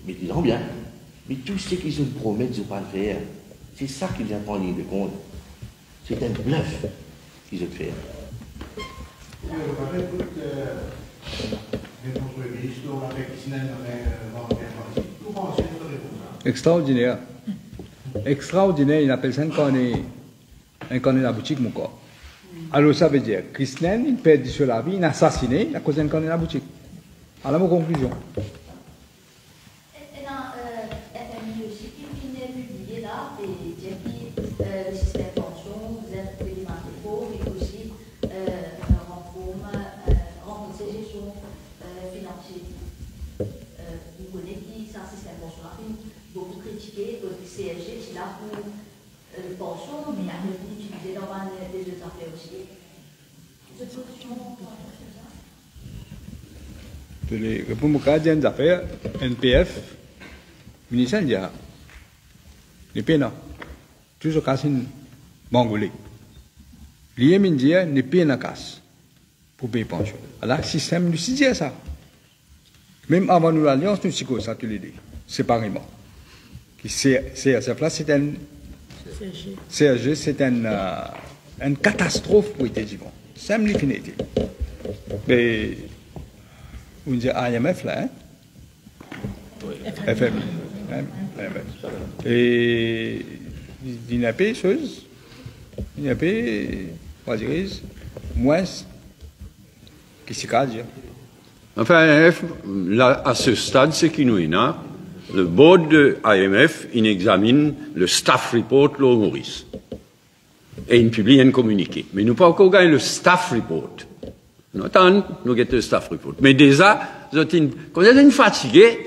disons bien. Mais tout ce qu'ils se promettent de ne pas le faire, c'est ça qu'ils viennent prendre en ligne de compte. C'est un bluff qu'ils ont fait. Extraordinaire. Extraordinaire, il appelle ça un cornet la boutique, mon corps. Alors ça veut dire, Christian, il perd sur la vie, il a assassiné à cause d'un cornet la boutique. Alors, mon conclusion. Et dans FMI aussi, qui est publié là, et dire que le système de pension, vous êtes élémentaire pauvre, et aussi renforcer la gestion financière. Vous connaissez qui c'est un système de pension rapide, beaucoup critiqué, le CSG, c'est là pour les pensions, mais il y a des utilisés dans les autres affaires aussi. Cette solution, Pour le cadre des affaires, NPF, ministère dit, les pays, toujours casse une mangolée. L'IEM dit, les pays n'a casse pour payer pension. Alors, le système nous dit ça. Même avant nous l'alliance, nous avons ça tous les deux, séparément. CRCF là, c'est un CRG, c'est une catastrophe pour les vivants. C'est une finité. Mais, on dit IMF là, hein? FMI. Et il n'y a pas de choses, il n'y a pas, on dirait, moins qui s'y casse. Enfin, là, à ce stade, ce qui nous est là, le board de IMF, il examine le staff report de Maurice. Et il publie un communiqué. Mais nous pas encore gagné le staff report. Nous attendons, nous avons le staff report. Mais déjà, quand on est fatigué,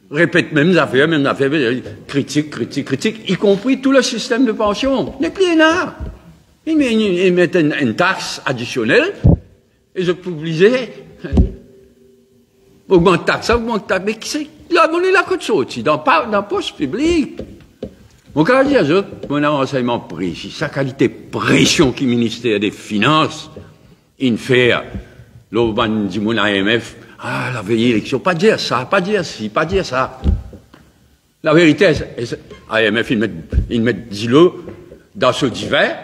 répète même affaires, critique, y compris tout le système de pension. N'est plus là. Ils mettent une taxe additionnelle, et je publiais, augmente taxe, mais qui c'est? Là, on est là que sorti, dans la poste publique. Mon cas, dire, mon renseignement précis, sa qualité pression qui ministère des Finances, il fait, l'Oban dit mon AMF, la veille élection, pas dire ça, pas dire ci, pas dire ça. La vérité, AMF, ils mettent dis-le dans ce divers,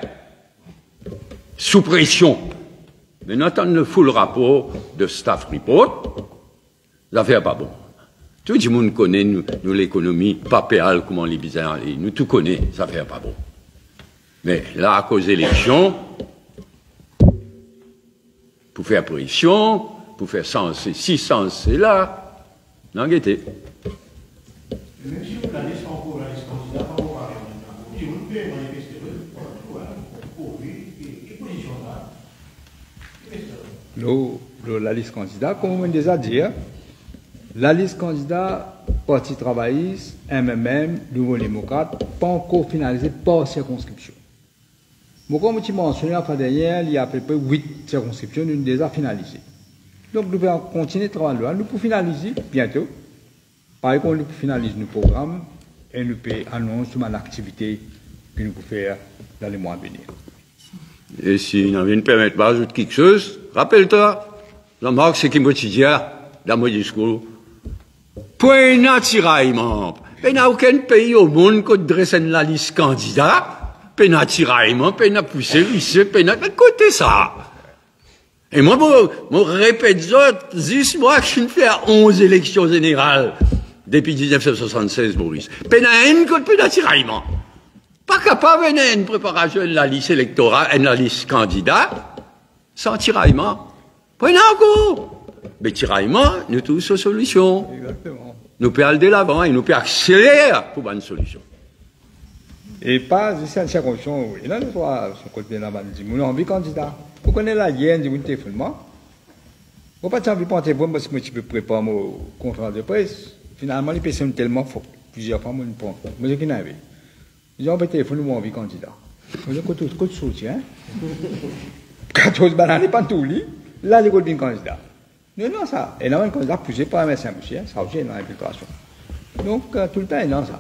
sous pression. Mais nous attendons le full rapport de staff report, l'affaire pas bon. Tout le monde connaît, nous l'économie, pas péale, comment les bizarres, nous tout connaît, ça fait pas bon. Mais là, à cause d'élection, pour faire pression, pour faire sens, si sens, c'est là, non, guettez. Même si vous l'avez sans pour la liste candidat, pas pour parler en même temps, vous pouvez manifester pour et position là. La liste candidat, comme on déjà dit, la liste candidat, Parti travailliste, MMM, Nouveau démocrate, pas encore finalisée par circonscription. Moi, comme tu mentionné la fois dernière, il y a à peu près 8 circonscriptions, nous déjà finalisées. Donc, nous pouvons continuer de travailler là. Nous pouvons finaliser bientôt. Par exemple, nous pouvons finaliser nos programmes et nous pouvons annoncer l'activité que nous pouvons faire dans les mois à venir. Et si on vient de permettre d'ajouter quelque chose, rappelle-toi, Jean-Marc, c'est qui me dit dans mon discours. Point d'attiraillement. Il n'y a aucun pays au monde qui dresse la liste candidat. Point d'attiraillement, point de pousser, point de... Écoutez ça. Et moi, je répète ça, 10 mois que je fais 11 élections générales depuis 1976, Maurice. Point d'attiraillement. Pas capable d'une préparation de la liste électorale, de la liste candidat, sans tiraillement. Point encore. Mais tiraillement, nous tous aux solutions. Exactement. Nous pouvons aller de l'avant et nous pouvons accélérer pour une solution. Et pas ici à la circonscription, il y a trois sur côté de la bande. Nous avons envie candidat. Vous connaissez la lienne du téléphone. Vous n'avez pas envie de prendre téléphone parce que je peux préparer mon contrat de presse. Finalement, les personnes sont tellement fortes. Plusieurs fois, je ne prends pas. Moi, je n'ai pas. J'ai envie de téléphone, nous avons envie candidat. Vous avez côté de soutien. 14 bananes, pas tout lit. Là, les côtés candidat. Non, ça. Et là, un candidat poussé par un médecin, monsieur, ça aussi, dans l'infiltration. Donc, tout le temps, il y a ça.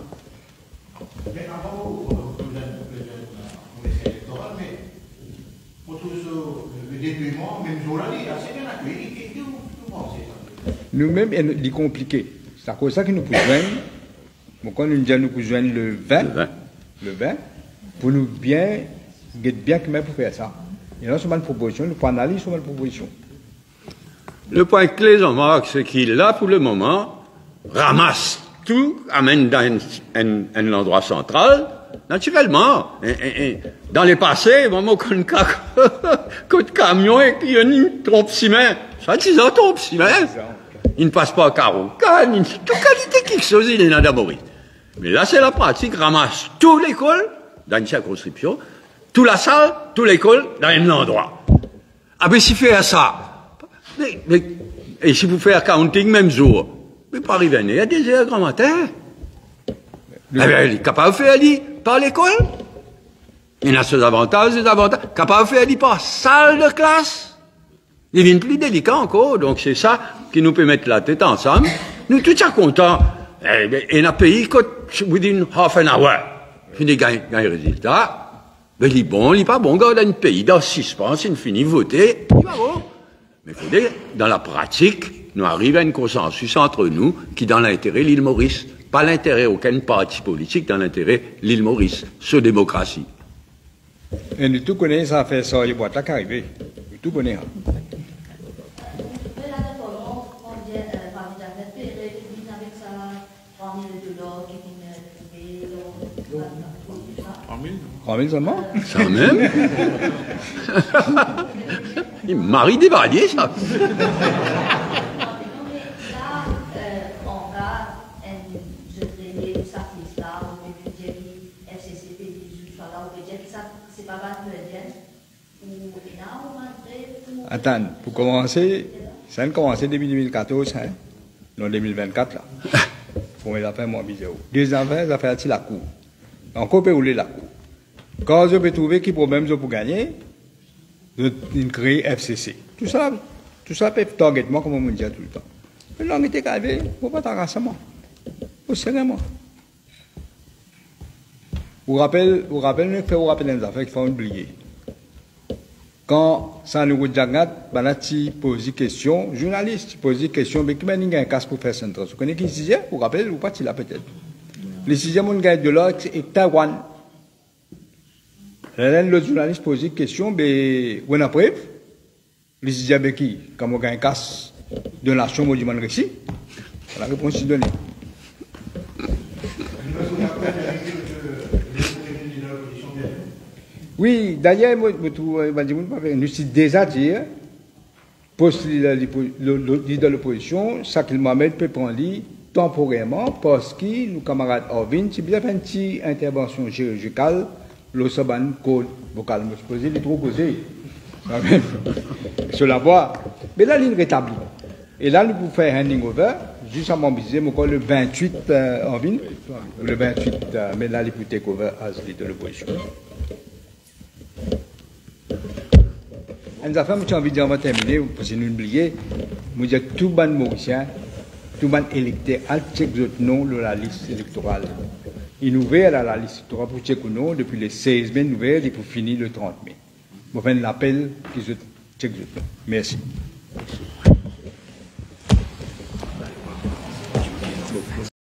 Mais avant, on essaie électoral, mais pour tout le déploiement, même journaliste, c'est bien accueilli. Qu'est-ce que vous pensez ça? Nous-mêmes, il est compliqué. C'est à cause de ça que nous pouvons joindre. Donc, quand nous disons nous pouvons joindre le 20, pour nous bien que pour faire ça. Il y a une proposition, nous pouvons analyser sur une proposition. Le point clé, Jean-Marc, c'est qu'il, là, pour le moment, ramasse tout, amène dans un endroit central, naturellement. Et dans les passés, moment qu'on de camion et puis une trompe ciment. Ça, 10 ans, trompe ciment. Il ne passe pas au carreau. Toute qualité quelque chose, il est là d'abord. Mais là, c'est la pratique, ramasse toute l'école dans une circonscription, toute la salle, toute l'école dans un endroit. Ah ben, si fait ça, et si vous faites accounting même jour, mais pas arriver, il y a des heures grand matin. Il est capable de faire par l'école. Il y a ses avantages, ses avantages. Capable de faire par salle de classe. Il devient plus délicat encore. Donc c'est ça qui nous peut mettre la tête ensemble. Nous tous sommes contents Et un pays, within half an hour, fini gagne résultat. Mais il est bon, il est pas bon. Quand un pays dans suspens, il finit voter, il va bon. Mais il faut dire, dans la pratique, nous arrivons à un consensus entre nous qui dans l'intérêt de l'île Maurice. Pas l'intérêt aucun parti politique, dans l'intérêt de l'île Maurice. Ce démocratie. Et nous tout connaissons ça fait ça, il va arriver. Nous tout connaissons. Seulement? Ça même? Il marie des valiers, ça. Attends, pour commencer, ça a commencé depuis 2014, hein, non 2024 là. Pour les affaires moins bizarres. Deux affaires, ça fait la cour. Encore peut rouler la cour. Quand je peux trouver qui problème je pour gagner, je crée FCC. Tout ça peut être targetement comme on me dit tout le temps. Mais l'on était calvé, faut pas t'arranger. Faut sérieusement. Vous rappelez des affaires qu'il faut oublier. Quand ça nous regarde, banati pose des questions, journaliste pose des questions, mais qui m'a dit un casse pour faire centre. Vous connaissez qui sixième? Vous rappelez ou pas? Il a peut-être. Le sixième, on gagne de l'autre, et Taïwan. Le journaliste pose des questions, mais on a preuve. Le sixième, qui? Quand on gagne un casse de nation, on dit man récit. La réponse est donnée. Oui, d'ailleurs, je suis déjà dit, poste leader de l'opposition, ça qu'il Mohamed peut prendre temporairement parce que nos camarades Orvin, c'est bien fait une petite intervention chirurgicale, le saban code vocal, je suppose, il est trop posé. Sur la voie. Mais là, il est rétabli. Et là, nous pouvons faire un handing over, juste à m'embêter, le 28 Orvin, le 28, mais là, il peut take over as leader de l'opposition. Une affaire, j'ai envie de dire, on va terminer, parce que nous oubliez, je dis que tout le monde mauricien, tout le monde électeur, a check votre nom de la liste électorale. Il nous ouvert à la liste électorale pour checker nos depuis le 16 mai, nous ouvert et pour finir le 30 mai. Je vais faire l'appel qui se check votre nom. Merci.